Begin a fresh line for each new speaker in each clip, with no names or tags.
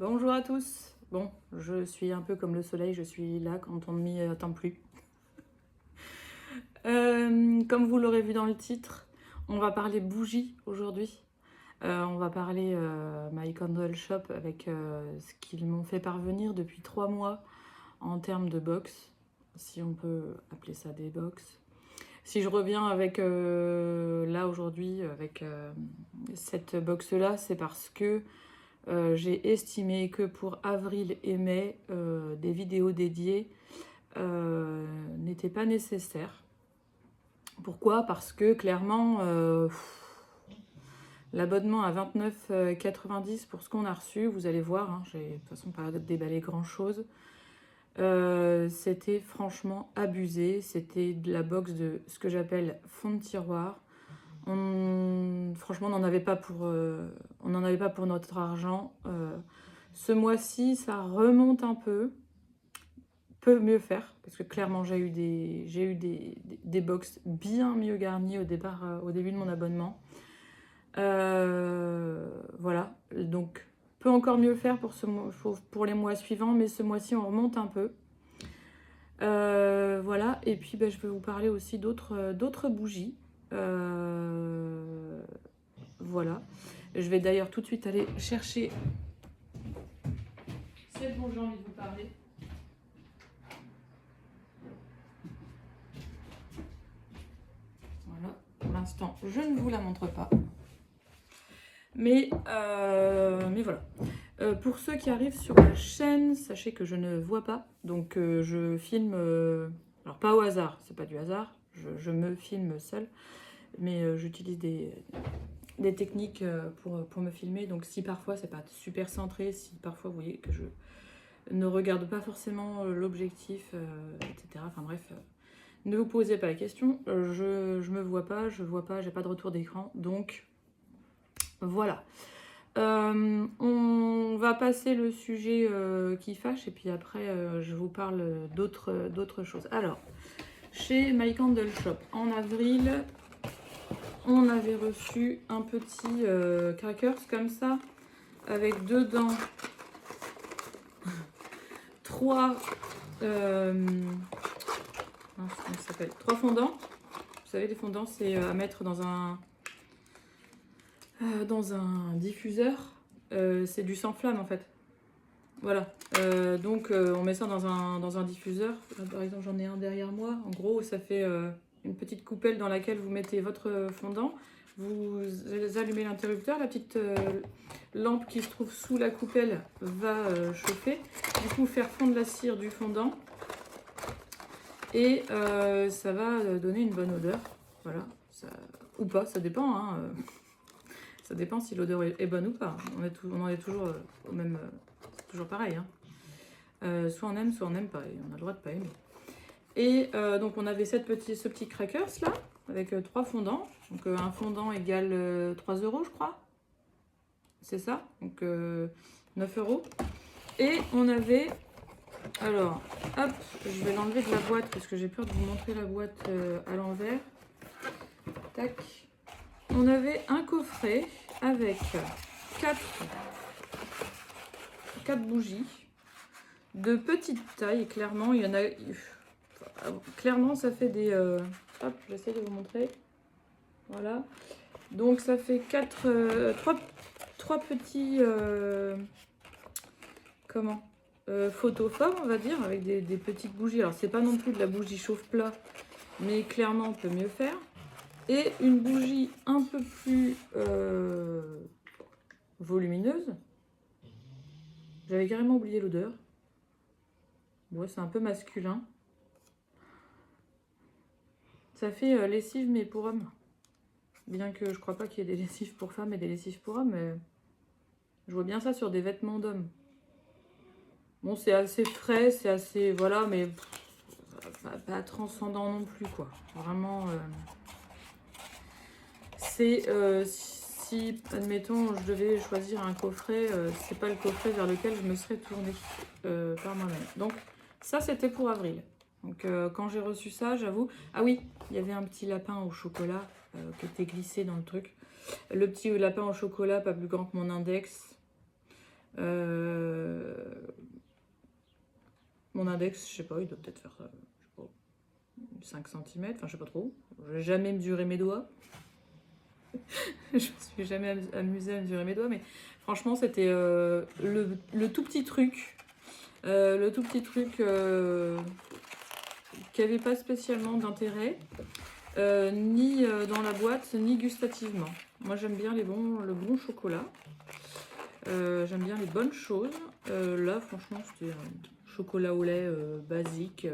Bonjour à tous. Bon, je suis un peu comme le soleil, je suis là quand on ne m'y attend plus. Comme vous l'aurez vu dans le titre, on va parler bougies aujourd'hui. On va parler My Candle Shop avec ce qu'ils m'ont fait parvenir depuis 3 mois en termes de box, si on peut appeler ça des box. Si je reviens avec là aujourd'hui avec cette box là, c'est parce que j'ai estimé que pour avril et mai, des vidéos dédiées n'étaient pas nécessaires. Pourquoi? Parce que clairement, l'abonnement à 29,90 pour ce qu'on a reçu, vous allez voir, hein, j'ai de toute façon pas déballé grand chose. C'était franchement abusé. C'était de la box de ce que j'appelle fond de tiroir. Franchement, on n'en avait pas pour notre argent. Ce mois-ci, ça remonte un peu. Peut mieux faire, parce que clairement, j'ai eu des box bien mieux garnies au départ, au début de mon abonnement. Voilà, donc peut encore mieux faire pour les mois suivants, mais ce mois-ci, on remonte un peu. Voilà, et puis je vais vous parler aussi d'autres bougies. Voilà. Je vais d'ailleurs tout de suite aller chercher celle dont j'ai envie de vous parler. Voilà. Pour l'instant, je ne vous la montre pas. Mais voilà. Pour ceux qui arrivent sur la chaîne, sachez que je ne vois pas. Donc je filme, alors pas au hasard, c'est pas du hasard. Je me filme seule. Mais j'utilise des techniques pour me filmer. Donc si parfois c'est pas super centré, si parfois vous voyez que je ne regarde pas forcément l'objectif, etc. Enfin bref, ne vous posez pas la question. Je me vois pas, j'ai pas de retour d'écran. Donc voilà. On va passer le sujet qui fâche et puis après je vous parle d'autres choses. Alors, chez My Candle Shop, en avril, on avait reçu un petit crackers comme ça, avec dedans 3 3 fondants. Vous savez, les fondants, c'est à mettre dans un diffuseur. C'est du sans flamme en fait. Voilà. Donc on met ça dans un diffuseur. Là, par exemple, j'en ai un derrière moi. En gros, ça fait une petite coupelle dans laquelle vous mettez votre fondant. Vous allumez l'interrupteur, la petite lampe qui se trouve sous la coupelle va chauffer. Du coup, faire fondre la cire du fondant. Et ça va donner une bonne odeur. Voilà. Ça, ou pas, ça dépend. Hein. Ça dépend si l'odeur est bonne ou pas. On en est toujours au même... c'est toujours pareil. Hein. Soit on n'aime pas. Et on a le droit de pas aimer. Et donc on avait ce petit crackers là, avec 3 fondants. Donc un fondant égale 3 euros, je crois. C'est ça. Donc 9 euros. Et on avait... Alors, hop, je vais l'enlever de la boîte parce que j'ai peur de vous montrer la boîte à l'envers. Tac. On avait un coffret avec 4 bougies de petite taille. Clairement, il y en a... Clairement, ça fait des... Hop, j'essaie de vous montrer. Voilà. Donc, ça fait 3 petits... Comment photophores, on va dire, avec des petites bougies. Alors, c'est pas non plus de la bougie chauffe-plat, mais clairement, on peut mieux faire. Et une bougie un peu plus volumineuse. J'avais carrément oublié l'odeur. Ouais, c'est un peu masculin. Ça fait lessive, mais pour hommes. Bien que je crois pas qu'il y ait des lessives pour femmes et des lessives pour hommes, mais je vois bien ça sur des vêtements d'hommes. Bon, c'est assez frais, c'est assez... Voilà, mais pas transcendant non plus, quoi. Vraiment... C'est... si, admettons, je devais choisir un coffret, c'est pas le coffret vers lequel je me serais tournée par moi-même. Donc, ça, c'était pour avril. Donc, quand j'ai reçu ça, j'avoue... Ah oui, il y avait un petit lapin au chocolat qui était glissé dans le truc. Le petit lapin au chocolat, pas plus grand que mon index. Mon index, je sais pas, il doit peut-être faire, je sais pas, 5 cm, enfin je sais pas trop. Je n'ai jamais mesuré mes doigts. Je me suis jamais amusée à mesurer mes doigts, mais franchement c'était le tout petit truc. Le tout petit truc qui n'avait pas spécialement d'intérêt, ni dans la boîte, ni gustativement. Moi j'aime bien le bon chocolat. J'aime bien les bonnes choses. Là franchement c'était un chocolat au lait basique,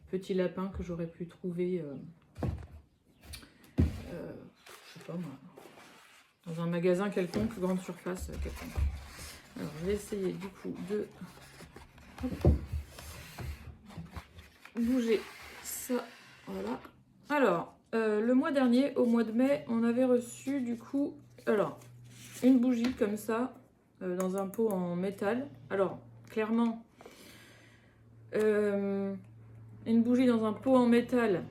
petit lapin que j'aurais pu trouver, je sais pas moi, dans un magasin quelconque, grande surface quelconque. Alors je vais essayer du coup de bouger ça, voilà. Alors, le mois dernier, au mois de mai, on avait reçu du coup, alors, une bougie comme ça, dans un pot en métal. Alors, clairement, une bougie dans un pot en métal,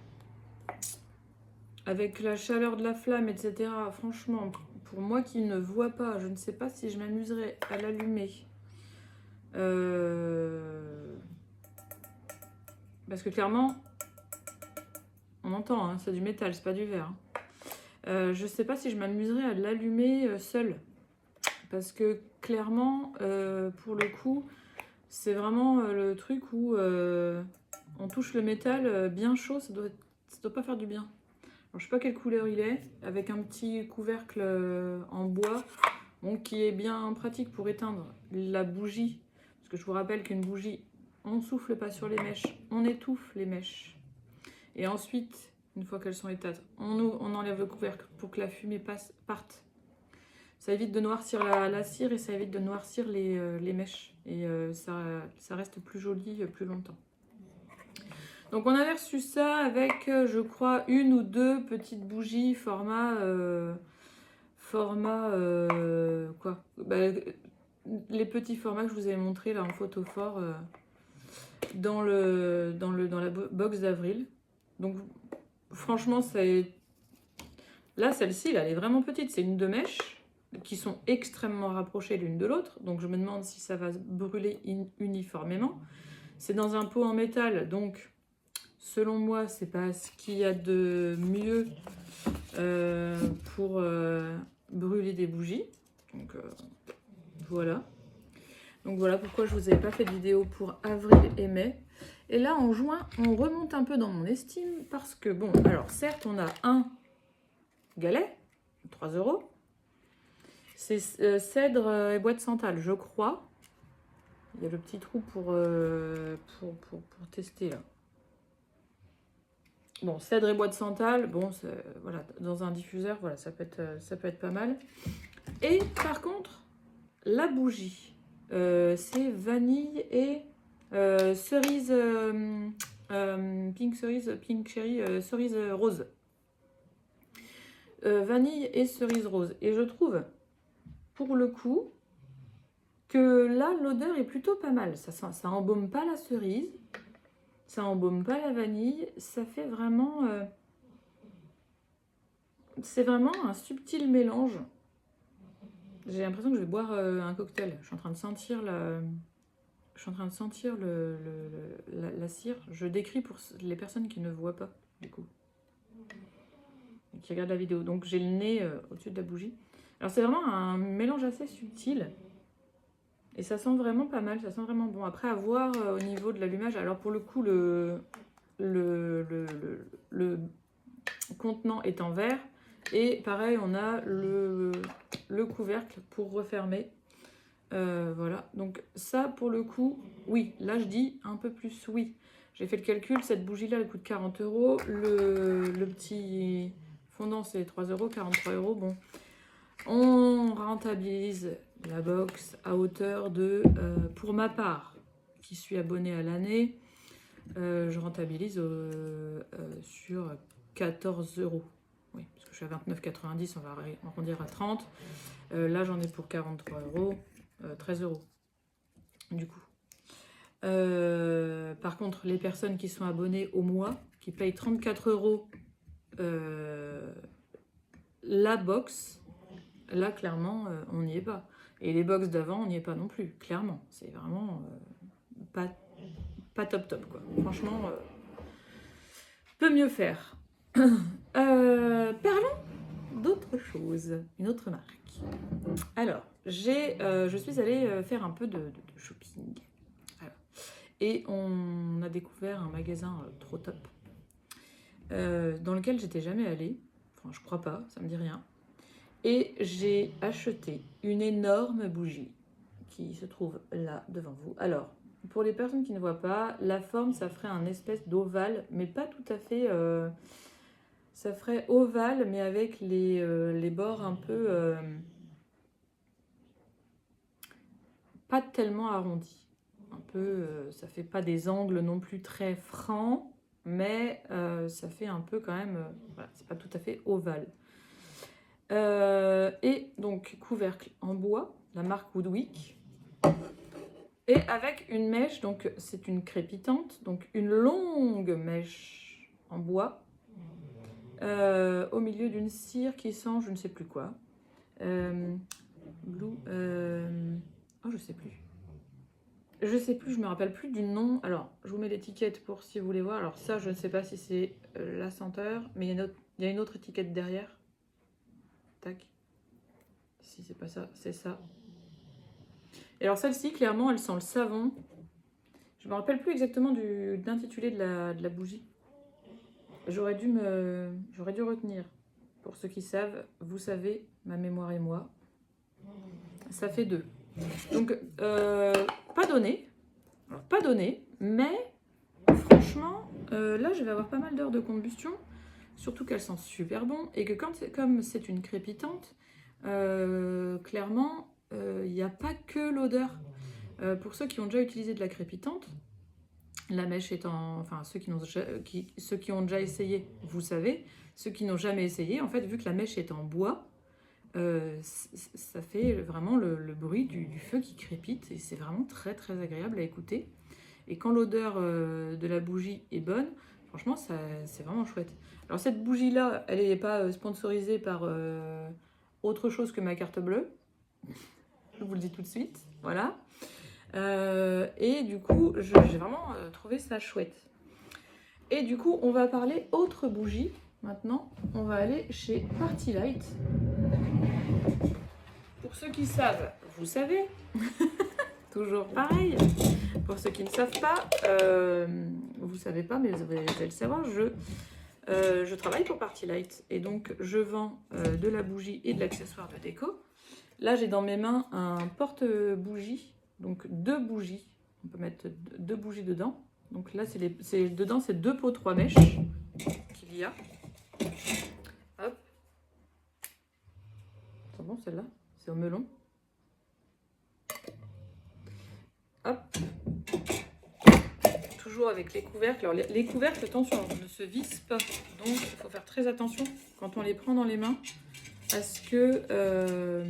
avec la chaleur de la flamme, etc. Franchement, pour moi qui ne vois pas, je ne sais pas si je m'amuserais à l'allumer. Parce que clairement, on entend, hein, c'est du métal, c'est pas du verre. Je sais pas si je m'amuserais à l'allumer seule. Parce que clairement, pour le coup, c'est vraiment le truc où on touche le métal bien chaud, ça doit pas faire du bien. Alors, je sais pas quelle couleur il est, avec un petit couvercle en bois, bon, qui est bien pratique pour éteindre la bougie. Parce que je vous rappelle qu'une bougie, on souffle pas sur les mèches, on étouffe les mèches. Et ensuite, une fois qu'elles sont éteintes, on enlève le couvercle pour que la fumée parte. Ça évite de noircir la cire et ça évite de noircir les mèches. Et ça reste plus joli plus longtemps. Donc on avait reçu ça avec, je crois, une ou deux petites bougies format quoi, bah, les petits formats que je vous avais montré là en photophore dans la box d'avril. Donc franchement, là celle-ci, elle est vraiment petite. C'est une de mèches qui sont extrêmement rapprochées l'une de l'autre. Donc je me demande si ça va brûler uniformément. C'est dans un pot en métal, donc selon moi, c'est pas ce qu'il y a de mieux pour brûler des bougies. Donc voilà. Donc voilà pourquoi je vous avais pas fait de vidéo pour avril et mai. Et là en juin, on remonte un peu dans mon estime parce que bon, alors certes, on a un galet, 3 €. C'est cèdre et bois de santal, je crois. Il y a le petit trou pour tester là. Bon, cèdre et bois de santal, bon, voilà, dans un diffuseur, voilà, ça peut être pas mal. Et par contre, la bougie, c'est vanille et cerise, pink cherry, cerise rose. Vanille et cerise rose. Et je trouve, pour le coup, que là, l'odeur est plutôt pas mal. Ça embaume pas la cerise. Ça embaume pas la vanille, ça fait vraiment... c'est vraiment un subtil mélange. J'ai l'impression que je vais boire un cocktail. Je suis en train de sentir la cire. Je décris pour les personnes qui ne voient pas, du coup. Et qui regardent la vidéo. Donc j'ai le nez au-dessus de la bougie. Alors c'est vraiment un mélange assez subtil. Et ça sent vraiment pas mal, ça sent vraiment bon. Après, à voir au niveau de l'allumage. Alors pour le coup, le contenant est en verre. Et pareil, on a le couvercle pour refermer. Voilà, donc ça pour le coup, oui, là je dis un peu plus oui. J'ai fait le calcul, cette bougie-là, elle coûte 40 €. Le petit fondant, c'est 3 €, 43 €. Bon, on rentabilise la box à hauteur de, pour ma part, qui suis abonnée à l'année, je rentabilise sur 14 €. Oui, parce que je suis à 29,90 €, on va arrondir à 30. Là, j'en ai pour 43 €, 13 € du coup. Par contre, les personnes qui sont abonnées au mois, qui payent 34 € la box, là, clairement, on n'y est pas. Et les box d'avant, on n'y est pas non plus, clairement. C'est vraiment pas top top, quoi. Franchement, peut mieux faire. Parlons d'autre chose, une autre marque. Alors, je suis allée faire un peu de shopping. Voilà. Et on a découvert un magasin trop top, dans lequel j'étais jamais allée. Enfin, je crois pas, ça me dit rien. Et j'ai acheté une énorme bougie qui se trouve là devant vous. Alors, pour les personnes qui ne voient pas, la forme, ça ferait un espèce d'ovale, mais pas tout à fait... ça ferait ovale, mais avec les bords un peu... pas tellement arrondis. Un peu... ça fait pas des angles non plus très francs, mais ça fait un peu quand même... voilà, c'est pas tout à fait ovale. Et donc, couvercle en bois, la marque Woodwick. Et avec une mèche, donc c'est une crépitante, donc une longue mèche en bois, au milieu d'une cire qui sent je ne sais plus quoi. Blue. Oh, je sais plus. Je sais plus, je me rappelle plus du nom. Alors, je vous mets l'étiquette pour si vous voulez voir. Alors ça, je ne sais pas si c'est la senteur, mais il y a une autre étiquette derrière. Tac. Si c'est pas ça, c'est ça. Et alors celle-ci, clairement, elle sent le savon. Je me rappelle plus exactement de l'intitulé de la bougie. J'aurais dû retenir. Pour ceux qui savent, vous savez, ma mémoire et moi. Ça fait 2. Donc, pas donné. Alors, pas donné, mais franchement, là, je vais avoir pas mal d'heures de combustion. Surtout qu'elle sent super bon. Et que comme c'est une crépitante, clairement, il n'y a pas que l'odeur. Pour ceux qui ont déjà utilisé de la crépitante, la mèche étant... Enfin, ceux qui ont déjà essayé, vous savez. Ceux qui n'ont jamais essayé, en fait, vu que la mèche est en bois, ça fait vraiment le bruit du feu qui crépite. Et c'est vraiment très, très agréable à écouter. Et quand l'odeur de la bougie est bonne, franchement, c'est vraiment chouette. Alors, cette bougie-là, elle n'est pas sponsorisée par autre chose que ma carte bleue. Je vous le dis tout de suite. Voilà. Et du coup, j'ai vraiment trouvé ça chouette. Et du coup, on va parler autre bougie. Maintenant, on va aller chez Party Light. Pour ceux qui savent, vous savez. Toujours pareil. Pour ceux qui ne savent pas, vous savez pas, mais vous allez le savoir, je travaille pour Party Light. Et donc, je vends de la bougie et de l'accessoire de déco. Là, j'ai dans mes mains un porte-bougie. Donc 2 bougies, on peut mettre 2 bougies dedans. Donc là, dedans, c'est 2 pots 3 mèches qu'il y a. Hop. C'est bon, celle-là, c'est au melon. Hop. Toujours avec les couvercles. Alors les couvercles, attention, ne se vissent pas. Donc il faut faire très attention quand on les prend dans les mains à ce que... à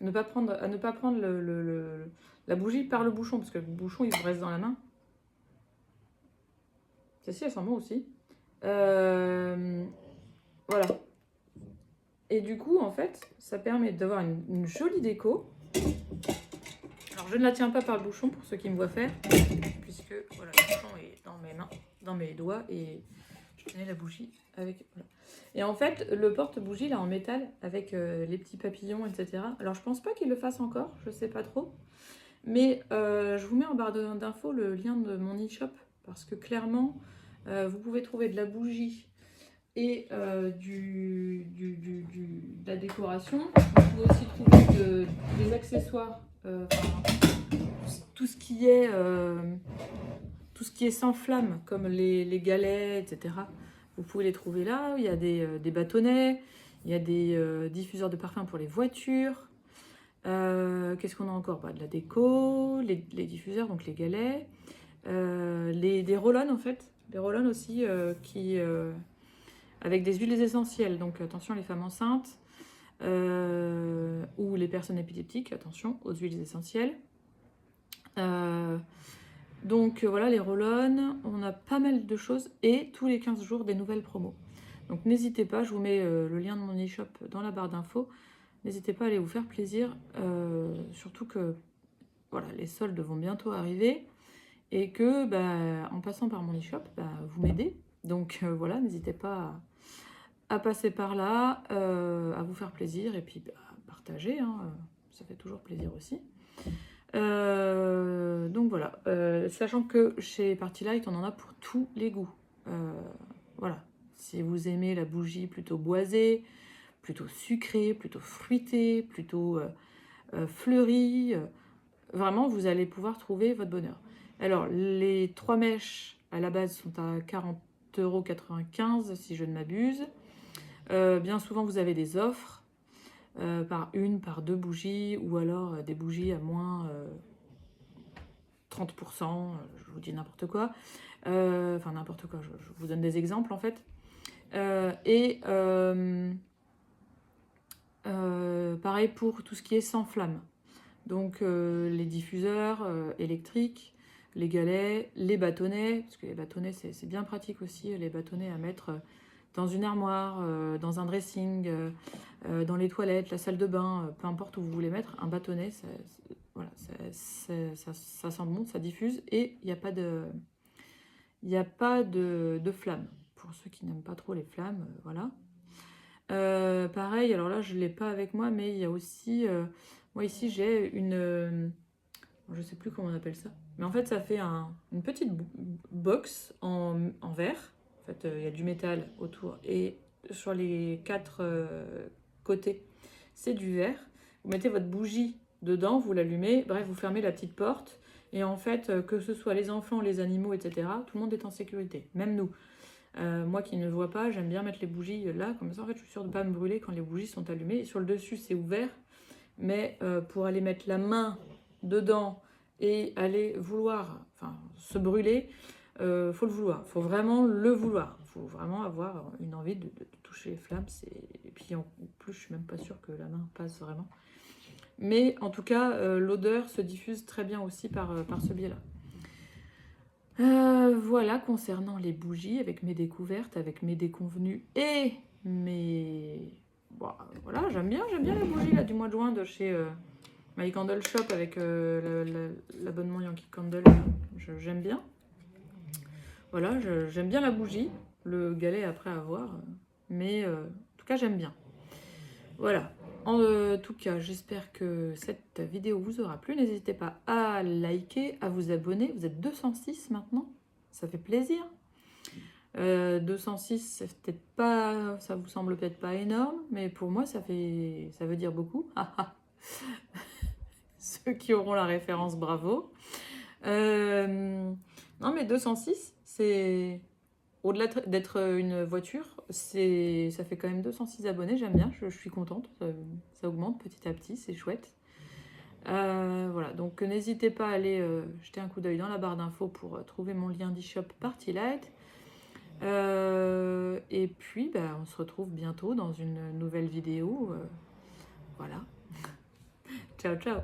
ne pas prendre la bougie par le bouchon, parce que le bouchon, il vous reste dans la main. Celle-ci, elle sent bon aussi. Voilà. Et du coup, en fait, ça permet d'avoir une jolie déco. Alors, je ne la tiens pas par le bouchon, pour ceux qui me voient faire, puisque voilà, le bouchon est dans mes mains, dans mes doigts, et je tenais la bougie avec... Voilà. Et en fait, le porte-bougie, là, en métal, avec les petits papillons, etc. Alors, je pense pas qu'il le fasse encore, je sais pas trop. Mais je vous mets en barre d'infos le lien de mon e-shop, parce que clairement, vous pouvez trouver de la bougie et de la décoration. Vous pouvez aussi trouver des accessoires, tout ce qui est sans flamme, comme les galets, etc. Vous pouvez les trouver là. Il y a des bâtonnets, il y a des diffuseurs de parfum pour les voitures. Qu'est-ce qu'on a encore? De la déco, les diffuseurs, donc les galets, des roll-on en fait. Des roll-on aussi avec des huiles essentielles. Donc attention les femmes enceintes ou les personnes épileptiques, attention aux huiles essentielles. Donc voilà les roll-on, on a pas mal de choses et tous les 15 jours des nouvelles promos. Donc n'hésitez pas, je vous mets le lien de mon e-shop dans la barre d'infos. n'hésitez pas à aller vous faire plaisir. Surtout que voilà, les soldes vont bientôt arriver. Et que bah, en passant par mon e-shop, bah, vous m'aidez. Donc voilà, n'hésitez pas à passer par là, à vous faire plaisir et puis bah, partager, hein, ça fait toujours plaisir aussi. Donc voilà, sachant que chez Partylight, on en a pour tous les goûts. Voilà, si vous aimez la bougie plutôt boisée, plutôt sucrée, plutôt fruitée, plutôt fleurie, vraiment, vous allez pouvoir trouver votre bonheur. Alors, les 3 mèches, à la base, sont à 40,95 € si je ne m'abuse. Bien souvent, vous avez des offres par une, par 2 bougies, ou alors des bougies à moins 30%, je vous dis n'importe quoi. Enfin, n'importe quoi, je vous donne des exemples, en fait. Pareil pour tout ce qui est sans flamme. Donc les diffuseurs électriques, les galets, les bâtonnets, parce que les bâtonnets c'est bien pratique aussi, les bâtonnets à mettre dans une armoire, dans un dressing, dans les toilettes, la salle de bain, peu importe où vous voulez mettre, un bâtonnet, voilà, ça sent bon, ça diffuse et il n'y a pas de flamme. Pour ceux qui n'aiment pas trop les flammes, voilà. Pareil, alors là je ne l'ai pas avec moi, mais il y a aussi... moi ici j'ai une... je sais plus comment on appelle ça. Mais en fait ça fait une petite box en verre. En fait il y a du métal autour. Et sur les 4 côtés, c'est du verre. Vous mettez votre bougie dedans, vous l'allumez. Bref, vous fermez la petite porte. Et en fait, que ce soit les enfants, les animaux, etc., tout le monde est en sécurité. Même nous. Moi qui ne vois pas, j'aime bien mettre les bougies là, comme ça en fait je suis sûre de ne pas me brûler quand les bougies sont allumées. Et sur le dessus c'est ouvert, mais pour aller mettre la main et aller vouloir, enfin se brûler, faut le vouloir, faut vraiment le vouloir, faut vraiment avoir une envie de toucher les flammes. Et puis en plus je suis même pas sûre que la main passe vraiment. Mais en tout cas l'odeur se diffuse très bien aussi par ce biais-là. Voilà, concernant les bougies, avec mes découvertes, avec mes déconvenues et mes... Bon, voilà, j'aime bien les bougies là, du mois de juin de chez My Candle Shop avec l'abonnement Yankee Candle. J'aime bien. Voilà, j'aime bien la bougie, le galet après à voir, mais en tout cas j'aime bien. Voilà. En tout cas, j'espère que cette vidéo vous aura plu. N'hésitez pas à liker, à vous abonner. Vous êtes 206 maintenant, ça fait plaisir. 206, c'est peut-être pas, ça vous semble peut-être pas énorme, mais pour moi, ça veut dire beaucoup. Ceux qui auront la référence, bravo. Non, mais 206, c'est... Au-delà d'être une voiture, ça fait quand même 206 abonnés, j'aime bien, je suis contente, ça augmente petit à petit, c'est chouette. Voilà, donc n'hésitez pas à aller jeter un coup d'œil dans la barre d'infos pour trouver mon lien d'e-shop Partylight. Et puis, bah, on se retrouve bientôt dans une nouvelle vidéo. Voilà. Ciao, ciao.